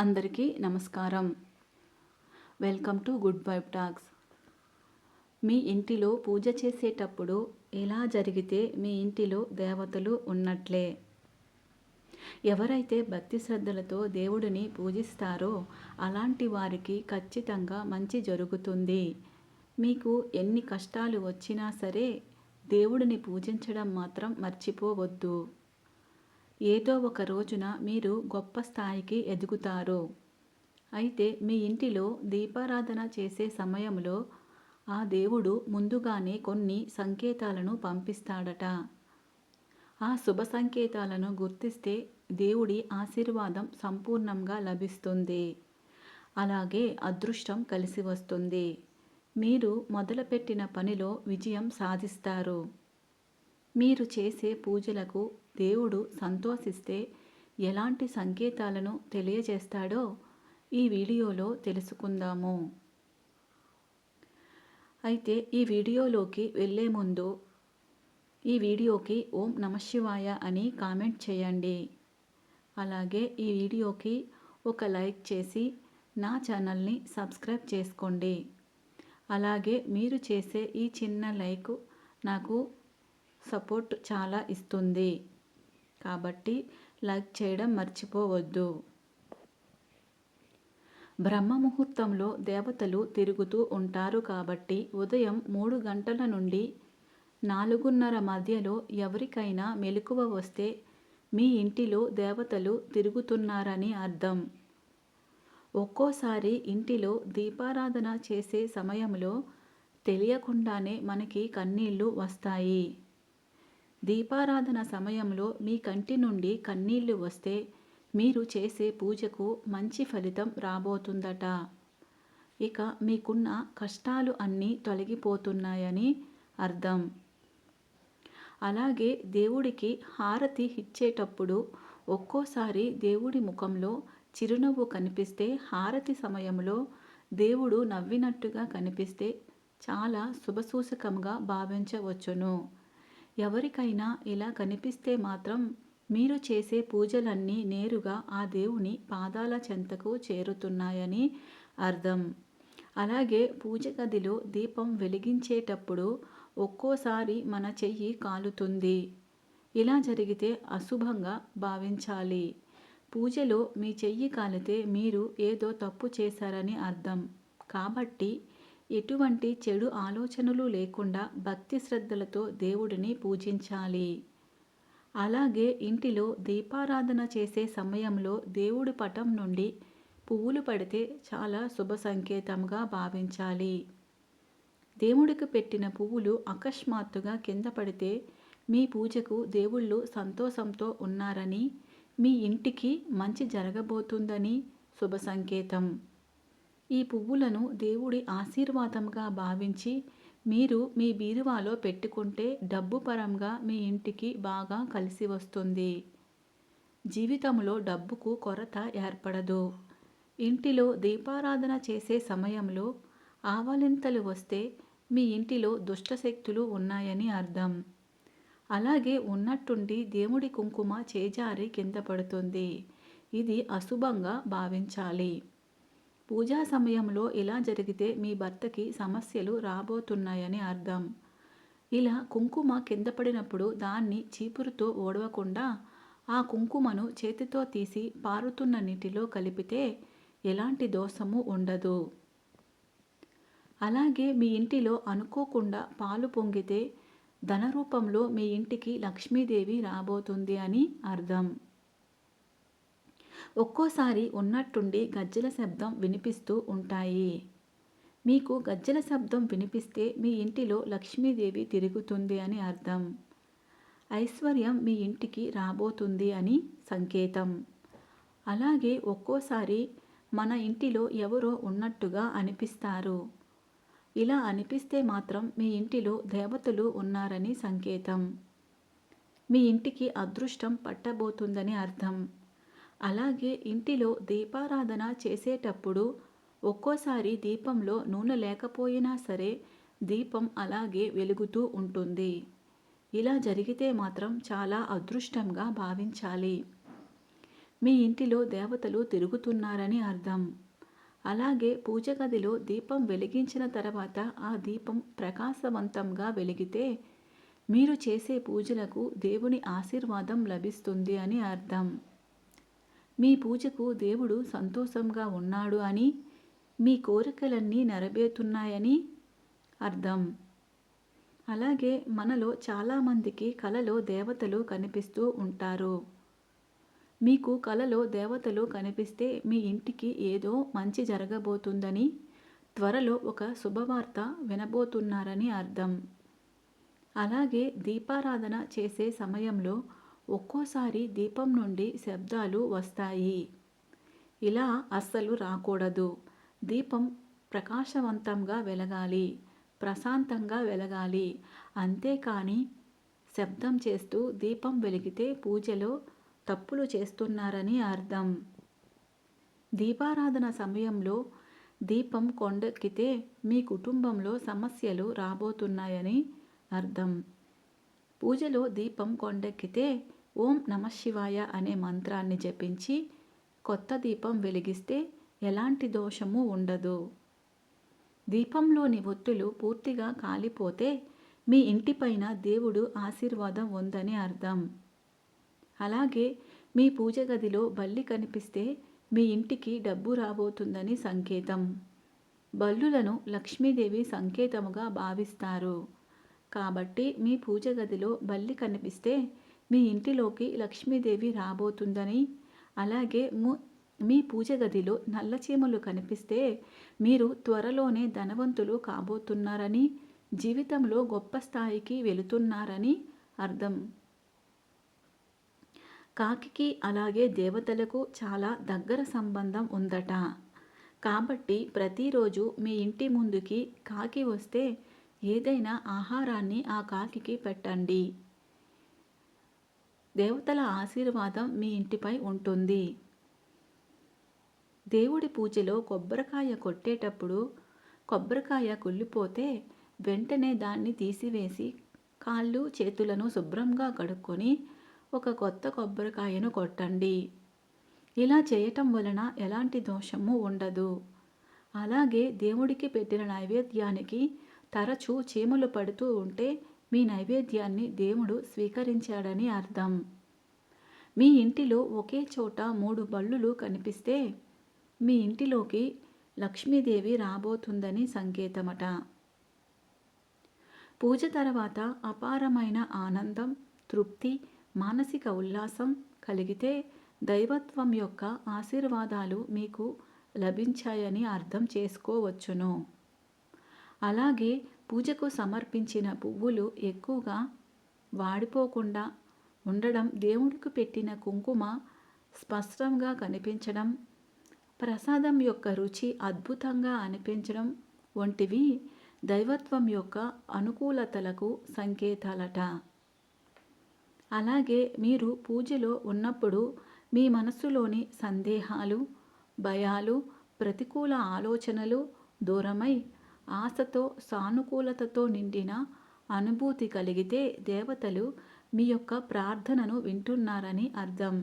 అందరికీ నమస్కారం. Welcome to good vibe talks. మీ ఇంటిలో పూజ చేసేటప్పుడు ఎలా జరిగితే మీ ఇంటిలో దేవతలు ఉన్నట్లే. ఎవరైతే భక్తి శ్రద్ధలతో దేవుడిని పూజిస్తారో అలాంటి వారికి ఖచ్చితంగా మంచి జరుగుతుంది. మీకు ఎన్ని కష్టాలు వచ్చినా సరే దేవుడిని పూజించడం మాత్రం మర్చిపోవద్దు. ఏదో ఒక రోజున మీరు గొప్ప స్థాయికి ఎదుగుతారు. అయితే మీ ఇంటిలో దీపారాధన చేసే సమయంలో ఆ దేవుడు ముందుగానే కొన్ని సంకేతాలను పంపిస్తాడట. ఆ శుభ సంకేతాలను గుర్తిస్తే దేవుడి ఆశీర్వాదం సంపూర్ణంగా లభిస్తుంది. అలాగే అదృష్టం కలిసి వస్తుంది. మీరు మొదలుపెట్టిన పనిలో విజయం సాధిస్తారు. మీరు చేసే పూజలకు దేవుడు సంతోషిస్తే ఎలాంటి సంకేతాలను తెలియజేస్తాడో ఈ వీడియోలో తెలుసుకుందాము. అయితే ఈ వీడియోలోకి వెళ్ళే ముందు ఈ వీడియోకి ఓం నమఃశివాయ అని కామెంట్ చేయండి. అలాగే ఈ వీడియోకి ఒక లైక్ చేసి నా ఛానల్ని సబ్స్క్రైబ్ చేసుకోండి. అలాగే మీరు చేసే ఈ చిన్న లైక్ నాకు సపోర్ట్ చాలా ఇస్తుంది. కాబట్టి లైక్ చేయడం మర్చిపోవద్దు. బ్రహ్మ ముహూర్తంలో దేవతలు తిరుగుతూ ఉంటారు కాబట్టి ఉదయం 3 గంటల నుండి 4:30 మధ్యలో ఎవరికైనా మెలకువ వస్తే మీ ఇంటిలో దేవతలు తిరుగుతున్నారని అర్థం. ఒక్కోసారి ఇంటిలో దీపారాధన చేసే సమయంలో తెలియకుండానే మనకి కన్నీళ్లు వస్తాయి. దీపారాధన సమయంలో మీ కంటి నుండి కన్నీళ్లు వస్తే మీరు చేసే పూజకు మంచి ఫలితం రాబోతుందట. ఇక మీకున్న కష్టాలు అన్నీ తొలగిపోతున్నాయని అర్థం. అలాగే దేవుడికి హారతి ఇచ్చేటప్పుడు ఒక్కోసారి దేవుడి ముఖంలో చిరునవ్వు కనిపిస్తే, హారతి సమయంలో దేవుడు నవ్వినట్టుగా కనిపిస్తే చాలా శుభసూచకంగా భావించవచ్చును. ఎవరికైనా ఇలా కనిపిస్తే మాత్రం మీరు చేసే పూజలన్నీ నేరుగా ఆ దేవుని పాదాల చెంతకు చేరుతున్నాయని అర్థం. అలాగే పూజ గదిలో దీపం వెలిగించేటప్పుడు ఒక్కోసారి మన చెయ్యి కాలుతుంది. ఇలా జరిగితే అశుభంగా భావించాలి. పూజలో మీ చెయ్యి కాలితే మీరు ఏదో తప్పు చేశారని అర్థం. కాబట్టి ఎటువంటి చెడు ఆలోచనలు లేకుండా భక్తి శ్రద్ధలతో దేవుడిని పూజించాలి. అలాగే ఇంటిలో దీపారాధన చేసే సమయంలో దేవుడి పటం నుండి పువ్వులు పడితే చాలా శుభ సంకేతంగా భావించాలి. దేవుడికి పెట్టిన పువ్వులు అకస్మాత్తుగా కింద పడితే మీ పూజకు దేవుళ్ళు సంతోషంతో ఉన్నారని, మీ ఇంటికి మంచి జరగబోతుందని శుభ సంకేతం. ఈ పువ్వులను దేవుడి ఆశీర్వాదంగా భావించి మీరు మీ బీరువాలో పెట్టుకుంటే డబ్బు పరంగా మీ ఇంటికి బాగా కలిసి వస్తుంది. జీవితంలో డబ్బుకు కొరత ఏర్పడదు. ఇంటిలో దీపారాధన చేసే సమయంలో ఆవలింతలు వస్తే మీ ఇంటిలో దుష్టశక్తులు ఉన్నాయని అర్థం. అలాగే ఉన్నట్టుండి దేవుడి కుంకుమ చేజారి కింద పడుతుంది. ఇది అశుభంగా భావించాలి. పూజా సమయంలో ఇలా జరిగితే మీ భర్తకి సమస్యలు రాబోతున్నాయని అర్థం. ఇలా కుంకుమ కింద పడినప్పుడు దాన్ని చీపురుతో ఓడవకుండా ఆ కుంకుమను చేతితో తీసి పారుతున్న నీటిలో కలిపితే ఎలాంటి దోషము ఉండదు. అలాగే మీ ఇంటిలో అనుకోకుండా పాలు పొంగితే ధన రూపంలో మీ ఇంటికి లక్ష్మీదేవి రాబోతుంది అని అర్థం. ఒక్కోసారి ఉన్నట్టుండి గజ్జెల శబ్దం వినిపిస్తూ ఉంటాయి. మీకు గజ్జెల శబ్దం వినిపిస్తే మీ ఇంటిలో లక్ష్మీదేవి తిరుగుతుంది అని అర్థం. ఐశ్వర్యం మీ ఇంటికి రాబోతుంది అని సంకేతం. అలాగే ఒక్కోసారి మన ఇంటిలో ఎవరో ఉన్నట్టుగా అనిపిస్తారు. ఇలా అనిపిస్తే మాత్రం మీ ఇంటిలో దేవతలు ఉన్నారని సంకేతం. మీ ఇంటికి అదృష్టం పట్టబోతుందని అర్థం. అలాగే ఇంటిలో దీపారాధన చేసేటప్పుడు ఒక్కోసారి దీపంలో నూనె లేకపోయినా సరే దీపం అలాగే వెలుగుతూ ఉంటుంది. ఇలా జరిగితే మాత్రం చాలా అదృష్టంగా భావించాలి. మీ ఇంటిలో దేవతలు తిరుగుతున్నారని అర్థం. అలాగే పూజ గదిలో దీపం వెలిగించిన తర్వాత ఆ దీపం ప్రకాశవంతంగా వెలిగితే మీరు చేసే పూజలకు దేవుని ఆశీర్వాదం లభిస్తుంది అని అర్థం. మీ పూజకు దేవుడు సంతోషంగా ఉన్నాడు అని, మీ కోరికలన్నీ నెరవేరుతున్నాయని అర్థం. అలాగే మనలో చాలామందికి కలలో దేవతలు కనిపిస్తూ ఉంటారు. మీకు కలలో దేవతలు కనిపిస్తే మీ ఇంటికి ఏదో మంచి జరగబోతుందని, త్వరలో ఒక శుభవార్త వినబోతున్నారని అర్థం. అలాగే దీపారాధన చేసే సమయంలో ఒక్కోసారి దీపం నుండి శబ్దాలు వస్తాయి. ఇలా అస్సలు రాకూడదు. దీపం ప్రకాశవంతంగా వెలగాలి, ప్రశాంతంగా వెలగాలి. అంతేకాని శబ్దం చేస్తూ దీపం వెలిగితే పూజలో తప్పులు చేస్తున్నారని అర్థం. దీపారాధన సమయంలో దీపం కొండెక్కితే మీ కుటుంబంలో సమస్యలు రాబోతున్నాయని అర్థం. పూజలో దీపం కొండెక్కితే ఓం నమఃశివాయ అనే మంత్రాన్ని జపించి కొత్త దీపం వెలిగిస్తే ఎలాంటి దోషము ఉండదు. దీపంలోని ఒత్తులు పూర్తిగా కాలిపోతే మీ ఇంటిపైన దేవుడు ఆశీర్వాదం ఉందని అర్థం. అలాగే మీ పూజ గదిలో బల్లి కనిపిస్తే మీ ఇంటికి డబ్బు రాబోతుందని సంకేతం. బల్లులను లక్ష్మీదేవి సంకేతముగా భావిస్తారు. కాబట్టి మీ పూజ గదిలో బల్లి కనిపిస్తే మీ ఇంటిలోకి లక్ష్మీదేవి రాబోతుందని, అలాగే మీ పూజ గదిలో నల్లచీమలు కనిపిస్తే మీరు త్వరలోనే ధనవంతులు కాబోతున్నారని, జీవితంలో గొప్ప స్థాయికి వెళుతున్నారని అర్థం. కాకికి అలాగే దేవతలకు చాలా దగ్గర సంబంధం ఉందట. కాబట్టి ప్రతిరోజు మీ ఇంటి ముందుకి కాకి వస్తే ఏదైనా ఆహారాన్ని ఆ కాకికి పెట్టండి. దేవతల ఆశీర్వాదం మీ ఇంటిపై ఉంటుంది. దేవుడి పూజలో కొబ్బరికాయ కొట్టేటప్పుడు కొబ్బరికాయ కుళ్ళిపోతే వెంటనే దాన్ని తీసివేసి కాళ్ళు చేతులను శుభ్రంగా కడుక్కొని ఒక కొత్త కొబ్బరికాయను కొట్టండి. ఇలా చేయటం వలన ఎలాంటి దోషము ఉండదు. అలాగే దేవుడికి పెట్టిన నైవేద్యానికి తరచూ చీమలు పడుతూ ఉంటే మీ నైవేద్యాన్ని దేవుడు స్వీకరించాడని అర్థం. మీ ఇంటిలో ఒకే చోట 3 బల్లులు కనిపిస్తే మీ ఇంటిలోకి లక్ష్మీదేవి రాబోతుందని సంకేతమట. పూజ తర్వాత అపారమైన ఆనందం, తృప్తి, మానసిక ఉల్లాసం కలిగితే దైవత్వం యొక్క ఆశీర్వాదాలు మీకు లభించాయని అర్థం చేసుకోవచ్చును. అలాగే పూజకు సమర్పించిన పువ్వులు ఎక్కువగా వాడిపోకుండా ఉండడం, దేవుడికి పెట్టిన కుంకుమ స్పష్టంగా కనిపించడం, ప్రసాదం యొక్క రుచి అద్భుతంగా అనిపించడం వంటివి దైవత్వం యొక్క అనుకూలతలకు సంకేతాలట. అలాగే మీరు పూజలో ఉన్నప్పుడు మీ మనస్సులోని సందేహాలు, భయాలు, ప్రతికూల ఆలోచనలు దూరమై ఆశతో, సానుకూలతతో నిండిన అనుభూతి కలిగితే దేవతలు మీ యొక్క ప్రార్థనను వింటున్నారని అర్థం.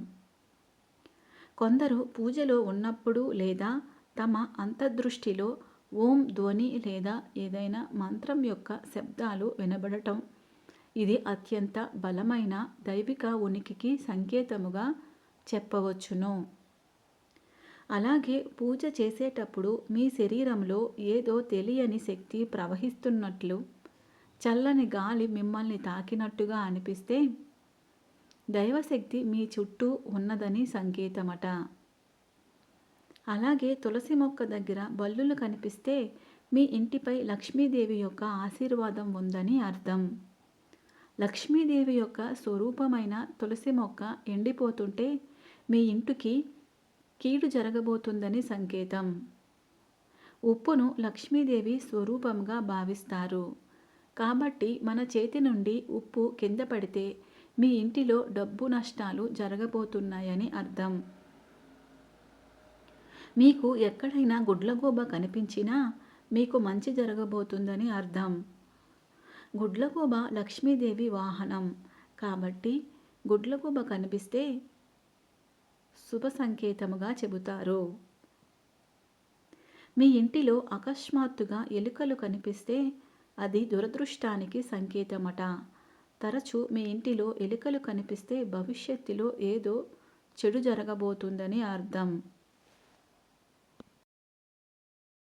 కొందరు పూజలో ఉన్నప్పుడు లేదా తమ అంతర్దృష్టిలో ఓం ధ్వని లేదా ఏదైనా మంత్రం యొక్క శబ్దాలు వినబడటం, ఇది అత్యంత బలమైన దైవిక ఉనికికి సంకేతముగా చెప్పవచ్చును. అలాగే పూజ చేసేటప్పుడు మీ శరీరంలో ఏదో తెలియని శక్తి ప్రవహిస్తున్నట్లు, చల్లని గాలి మిమ్మల్ని తాకినట్టుగా అనిపిస్తే దైవశక్తి మీ చుట్టూ ఉన్నదని సంకేతమట. అలాగే తులసి మొక్క దగ్గర బల్లులు కనిపిస్తే మీ ఇంటిపై లక్ష్మీదేవి యొక్క ఆశీర్వాదం ఉందని అర్థం. లక్ష్మీదేవి యొక్క స్వరూపమైన తులసి మొక్క ఎండిపోతుంటే మీ ఇంటికి కీడు జరగబోతుందని సంకేతం. ఉప్పును లక్ష్మీదేవి స్వరూపంగా భావిస్తారు. కాబట్టి మన చేతి నుండి ఉప్పు కింద పడితే మీ ఇంటిలో డబ్బు నష్టాలు జరగబోతున్నాయని అర్థం. మీకు ఎక్కడైనా గుడ్లగూబ కనిపించినా మీకు మంచి జరగబోతుందని అర్థం. గుడ్లగూబ లక్ష్మీదేవి వాహనం. కాబట్టి గుడ్లగూబ కనిపిస్తే శుభ సంకేతముగా చెబుతారు. మీ ఇంటిలో అకస్మాత్తుగా ఎలుకలు కనిపిస్తే అది దురదృష్టానికి సంకేతమట. తరచూ మీ ఇంటిలో ఎలుకలు కనిపిస్తే భవిష్యత్తులో ఏదో చెడు జరగబోతుందని అర్థం.